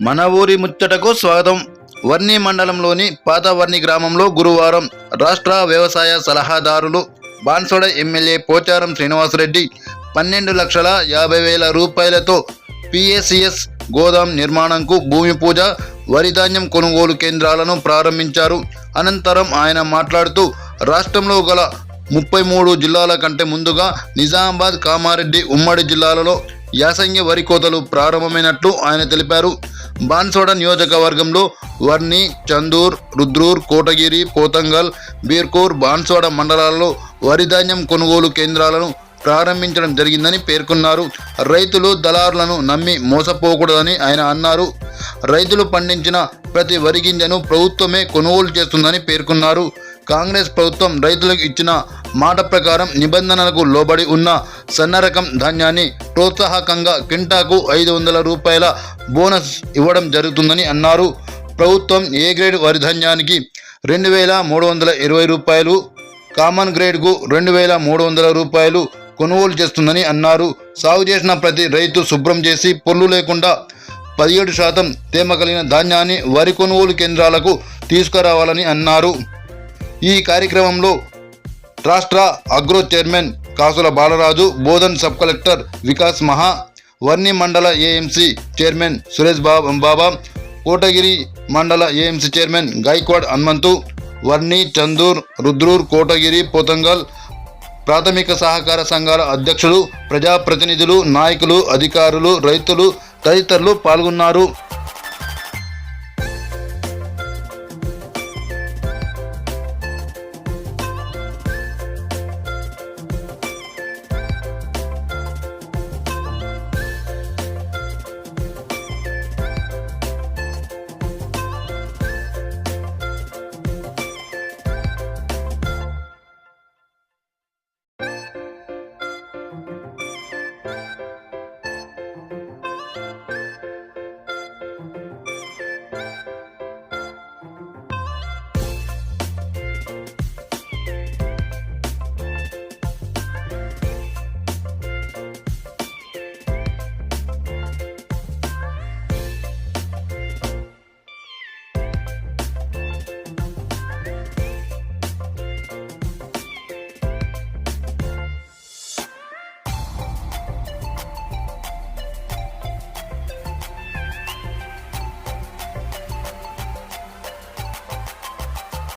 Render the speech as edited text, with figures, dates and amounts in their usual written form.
మన ఊరి ముచ్చటకు స్వాగతం. వర్ణి మండలంలోని పాత వర్ణి గ్రామంలో గురువారం రాష్ట్ర వ్యవసాయ సలహాదారులు బాన్సోడ ఎమ్మెల్యే పోచారం శ్రీనివాసరెడ్డి 12,50,000 రూపాయలతో పిఎస్సిఎస్ గోదాం నిర్మాణంకు భూమి పూజ, వరి ధాన్యం కొనుగోలు కేంద్రాలను ప్రారంభించారు. అనంతరం ఆయన మాట్లాడుతూ రాష్ట్రంలో గల 33 జిల్లాల కంటే ముందుగా నిజామాబాద్, కామారెడ్డి ఉమ్మడి జిల్లాలలో యాసంగి వరి కోతలు ప్రారంభమైనట్లు ఆయన తెలిపారు. బాన్సోడ నియోజకవర్గంలో వర్ణి, చందూర్, రుద్రూర్, కోటగిరి, పోతంగల్, బీర్కూర్, బాన్సోడ మండలాల్లో వరి ధాన్యం కొనుగోలు కేంద్రాలను ప్రారంభించడం జరిగిందని పేర్కొన్నారు. రైతులు దళారులను నమ్మి మోసపోకూడదని ఆయన అన్నారు. రైతులు పండించిన ప్రతి వరి గింజను ప్రభుత్వమే కొనుగోలు చేస్తుందని పేర్కొన్నారు. కాంగ్రెస్ ప్రభుత్వం రైతులకు ఇచ్చిన మాట ప్రకారం నిబంధనలకు లోబడి ఉన్న సన్నరకం ధాన్యాన్ని ప్రోత్సాహకంగా క్వింటాకు 500 రూపాయల బోనస్ ఇవ్వడం జరుగుతుందని అన్నారు. ప్రభుత్వం ఏ గ్రేడ్ వరి ధాన్యానికి 2,320 రూపాయలు, కామన్ గ్రేడ్కు 2,300 రూపాయలు కొనుగోలు చేస్తుందని అన్నారు. సాగు చేసిన ప్రతి రైతు శుభ్రం చేసి పొల్లు లేకుండా 17% తేమ కలిగిన ధాన్యాన్ని వరి కొనుగోలు కేంద్రాలకు తీసుకురావాలని అన్నారు. ఈ కార్యక్రమంలో రాష్ట్ర అగ్రో చైర్మన్ కాసుల బాలరాజు, బోధన్ సబ్ కలెక్టర్ వికాస్ మహా, వర్ణి మండల ఏఎంసీ చైర్మన్ సురేష్ బాబా, కోటగిరి మండల ఏఎంసీ చైర్మన్ గైక్వాడ్ హనుమంతు, వర్ణి, చందూర్, రుద్రూర్, కోటగిరి, పోతంగల్ ప్రాథమిక సహకార సంఘాల అధ్యక్షులు, ప్రజాప్రతినిధులు, నాయకులు, అధికారులు, రైతులు తదితరులు పాల్గొన్నారు.